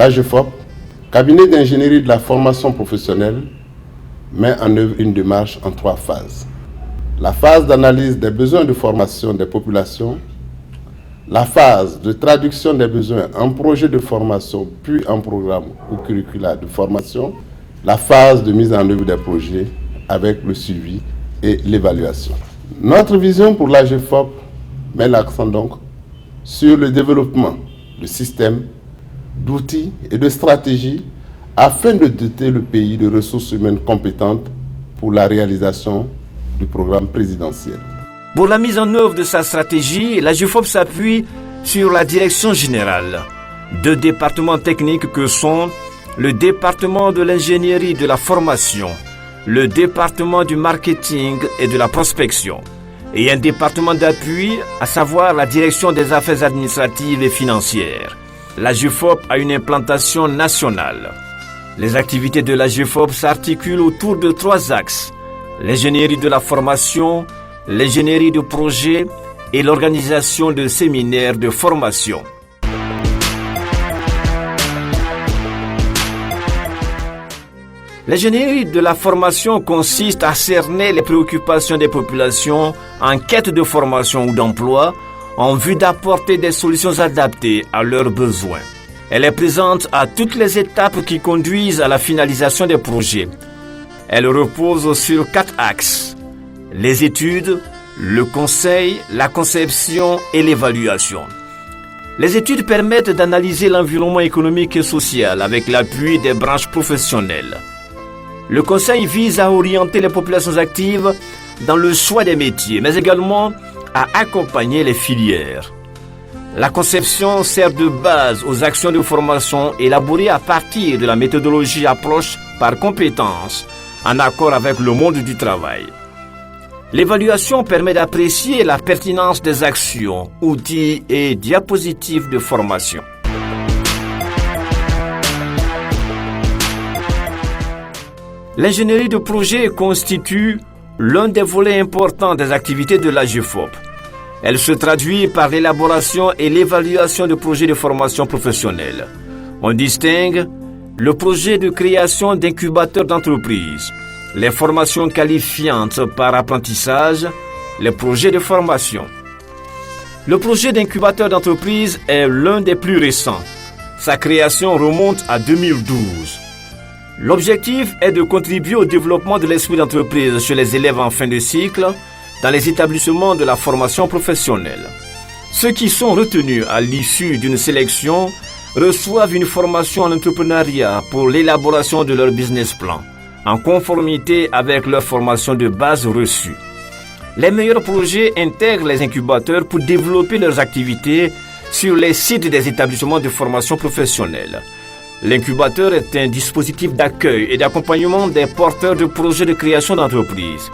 L'AGEFOP, cabinet d'ingénierie de la formation professionnelle, met en œuvre une démarche en 3 phases. La phase d'analyse des besoins de formation des populations, la phase de traduction des besoins en projet de formation puis en programme ou curricula de formation, la phase de mise en œuvre des projets avec le suivi et l'évaluation. Notre vision pour l'AGEFOP met l'accent donc sur le développement de systèmes, d'outils et de stratégies afin de doter le pays de ressources humaines compétentes pour la réalisation du programme présidentiel. Pour la mise en œuvre de sa stratégie, l'AGEFOP s'appuie sur la direction générale. 2 départements techniques que sont le département de l'ingénierie de la formation, le département du marketing et de la prospection, et un département d'appui, à savoir la direction des affaires administratives et financières. L'AGEFOP a une implantation nationale. Les activités de l'AGEFOP s'articulent autour de 3 axes: l'ingénierie de la formation, l'ingénierie de projet et l'organisation de séminaires de formation. L'ingénierie de la formation consiste à cerner les préoccupations des populations en quête de formation ou d'emploi en vue d'apporter des solutions adaptées à leurs besoins. Elle est présente à toutes les étapes qui conduisent à la finalisation des projets. Elle repose sur 4 axes: les études, le conseil, la conception et l'évaluation. Les études permettent d'analyser l'environnement économique et social avec l'appui des branches professionnelles. Le conseil vise à orienter les populations actives dans le choix des métiers, mais également à accompagner les filières. La conception sert de base aux actions de formation élaborées à partir de la méthodologie approche par compétences, en accord avec le monde du travail. L'évaluation permet d'apprécier la pertinence des actions, outils et diapositives de formation. L'ingénierie de projet constitue l'un des volets importants des activités de l'AGEFOP. Elle se traduit par l'élaboration et l'évaluation de projets de formation professionnelle. On distingue le projet de création d'incubateurs d'entreprise, les formations qualifiantes par apprentissage, les projets de formation. Le projet d'incubateur d'entreprise est l'un des plus récents. Sa création remonte à 2012. L'objectif est de contribuer au développement de l'esprit d'entreprise chez les élèves en fin de cycle dans les établissements de la formation professionnelle. Ceux qui sont retenus à l'issue d'une sélection reçoivent une formation en entrepreneuriat pour l'élaboration de leur business plan, en conformité avec leur formation de base reçue. Les meilleurs projets intègrent les incubateurs pour développer leurs activités sur les sites des établissements de formation professionnelle. L'incubateur est un dispositif d'accueil et d'accompagnement des porteurs de projets de création d'entreprise.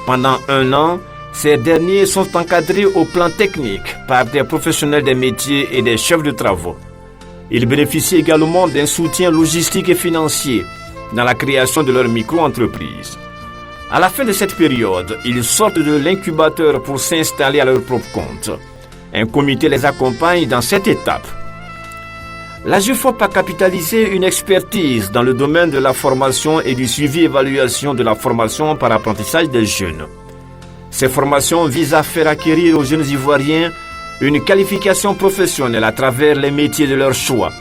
Pendant 1 an, ces derniers sont encadrés au plan technique par des professionnels des métiers et des chefs de travaux. Ils bénéficient également d'un soutien logistique et financier dans la création de leur micro-entreprise. À la fin de cette période, ils sortent de l'incubateur pour s'installer à leur propre compte. Un comité les accompagne dans cette étape. L'AGEFOP a capitalisé une expertise dans le domaine de la formation et du suivi-évaluation de la formation par apprentissage des jeunes. Ces formations visent à faire acquérir aux jeunes Ivoiriens une qualification professionnelle à travers les métiers de leur choix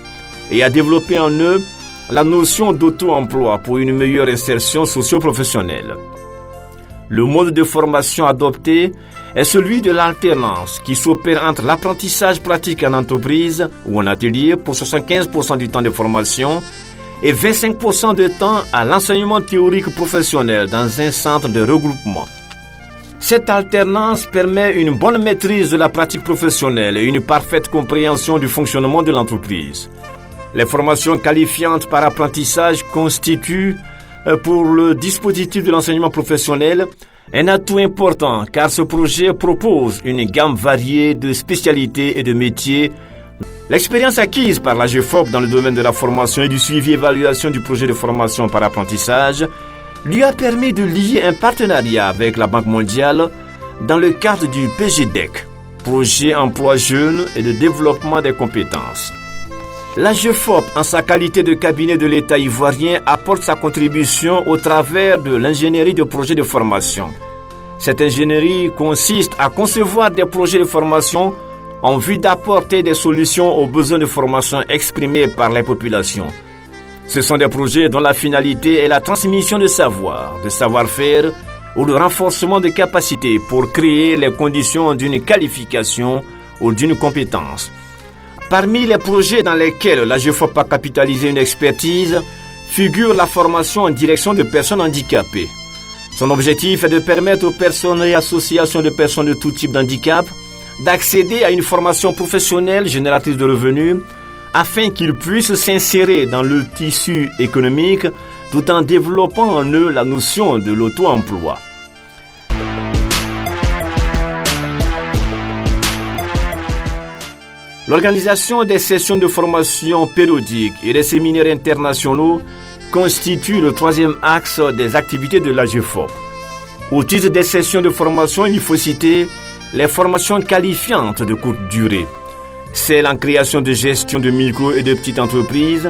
et à développer en eux la notion d'auto-emploi pour une meilleure insertion socio-professionnelle. Le mode de formation adopté est celui de l'alternance qui s'opère entre l'apprentissage pratique en entreprise ou en atelier pour 75% du temps de formation et 25% de temps à l'enseignement théorique professionnel dans un centre de regroupement. Cette alternance permet une bonne maîtrise de la pratique professionnelle et une parfaite compréhension du fonctionnement de l'entreprise. Les formations qualifiantes par apprentissage constituent, pour le dispositif de l'enseignement professionnel, un atout important car ce projet propose une gamme variée de spécialités et de métiers. L'expérience acquise par l'AGEFOP dans le domaine de la formation et du suivi-évaluation du projet de formation par apprentissage lui a permis de lier un partenariat avec la Banque mondiale dans le cadre du PGDEC, Projet Emploi Jeune et de développement des compétences. L'AGEFOP, en sa qualité de cabinet de l'État ivoirien, apporte sa contribution au travers de l'ingénierie de projets de formation. Cette ingénierie consiste à concevoir des projets de formation en vue d'apporter des solutions aux besoins de formation exprimés par les populations. Ce sont des projets dont la finalité est la transmission de savoir-faire ou le renforcement de capacités pour créer les conditions d'une qualification ou d'une compétence. Parmi les projets dans lesquels l'AGEFOP a capitalisé une expertise figure la formation en direction de personnes handicapées. Son objectif est de permettre aux personnes et associations de personnes de tout type d'handicap d'accéder à une formation professionnelle génératrice de revenus afin qu'ils puissent s'insérer dans le tissu économique tout en développant en eux la notion de l'auto-emploi. L'organisation des sessions de formation périodiques et des séminaires internationaux constitue le troisième axe des activités de l'AGEFOP. Au titre des sessions de formation, il faut citer les formations qualifiantes de courte durée, celles en création de gestion de micro et de petites entreprises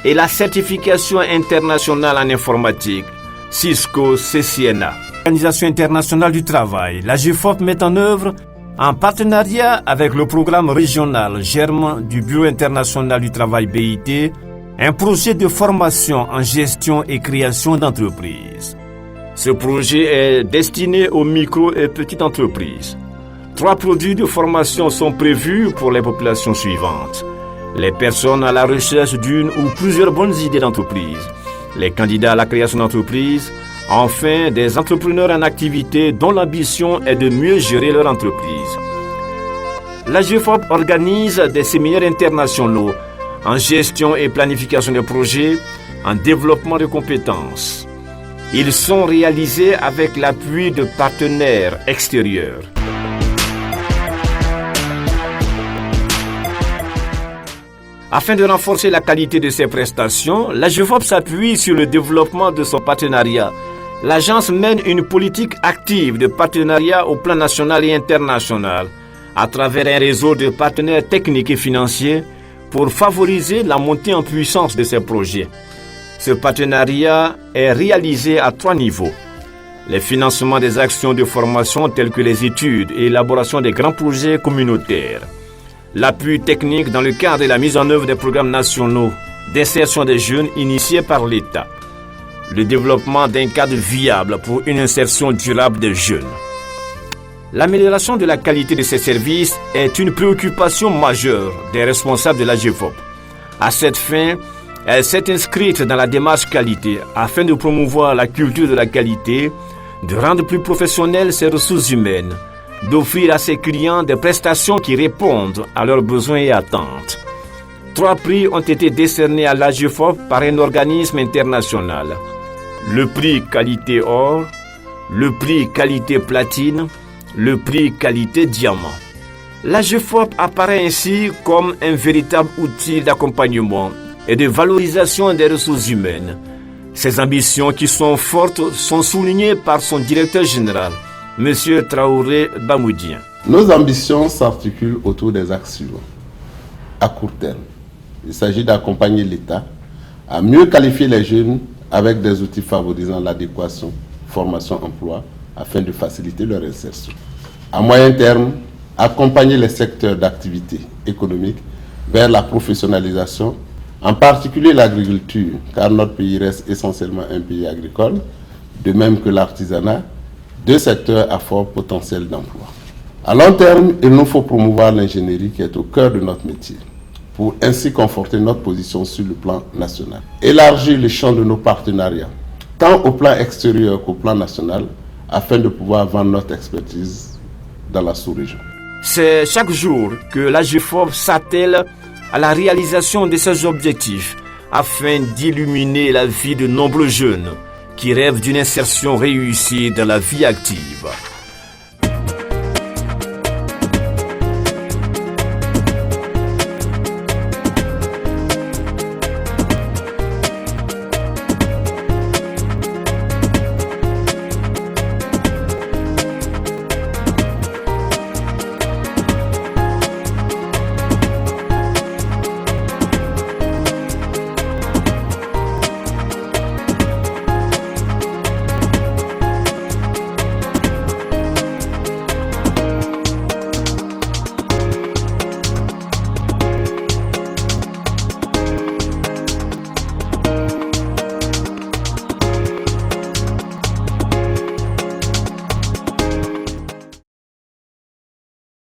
et la certification internationale en informatique, Cisco-CCNA. L'Organisation internationale du travail, l'AGEFOP met en œuvre, en partenariat avec le programme régional GERM du Bureau international du travail BIT, un projet de formation en gestion et création d'entreprises. Ce projet est destiné aux micro et petites entreprises. 3 produits de formation sont prévus pour les populations suivantes. Les personnes à la recherche d'une ou plusieurs bonnes idées d'entreprise, les candidats à la création d'entreprise, enfin des entrepreneurs en activité dont l'ambition est de mieux gérer leur entreprise. L'AGEFOP organise des séminaires internationaux en gestion et planification de projets, en développement de compétences. Ils sont réalisés avec l'appui de partenaires extérieurs. Afin de renforcer la qualité de ses prestations, l'AGEFOP s'appuie sur le développement de son partenariat. L'agence mène une politique active de partenariat au plan national et international, à travers un réseau de partenaires techniques et financiers pour favoriser la montée en puissance de ses projets. Ce partenariat est réalisé à 3 niveaux. Les financements des actions de formation telles que les études et l'élaboration des grands projets communautaires. L'appui technique dans le cadre de la mise en œuvre des programmes nationaux d'insertion des jeunes initiés par l'État. Le développement d'un cadre viable pour une insertion durable des jeunes. L'amélioration de la qualité de ces services est une préoccupation majeure des responsables de l'AGEFOP. À cette fin, elle s'est inscrite dans la démarche qualité afin de promouvoir la culture de la qualité, de rendre plus professionnelles ses ressources humaines, d'offrir à ses clients des prestations qui répondent à leurs besoins et attentes. 3 prix ont été décernés à l'AGEFOP par un organisme international. Le prix qualité or, le prix qualité platine, le prix qualité diamant. L'AGEFOP apparaît ainsi comme un véritable outil d'accompagnement et de valorisation des ressources humaines. Ses ambitions qui sont fortes sont soulignées par son directeur général, M. Traoré Bamoudien. Nos ambitions s'articulent autour des axes suivants. À court terme, il s'agit d'accompagner l'État à mieux qualifier les jeunes avec des outils favorisant l'adéquation, formation-emploi, afin de faciliter leur insertion. À moyen terme, accompagner les secteurs d'activité économique vers la professionnalisation, en particulier l'agriculture, car notre pays reste essentiellement un pays agricole, de même que l'artisanat, 2 secteurs à fort potentiel d'emploi. À long terme, il nous faut promouvoir l'ingénierie qui est au cœur de notre métier, pour ainsi conforter notre position sur le plan national. Élargir le champ de nos partenariats, tant au plan extérieur qu'au plan national, afin de pouvoir vendre notre expertise dans la sous-région. C'est chaque jour que l'AGEFOP s'attelle à la réalisation de ses objectifs afin d'illuminer la vie de nombreux jeunes qui rêvent d'une insertion réussie dans la vie active.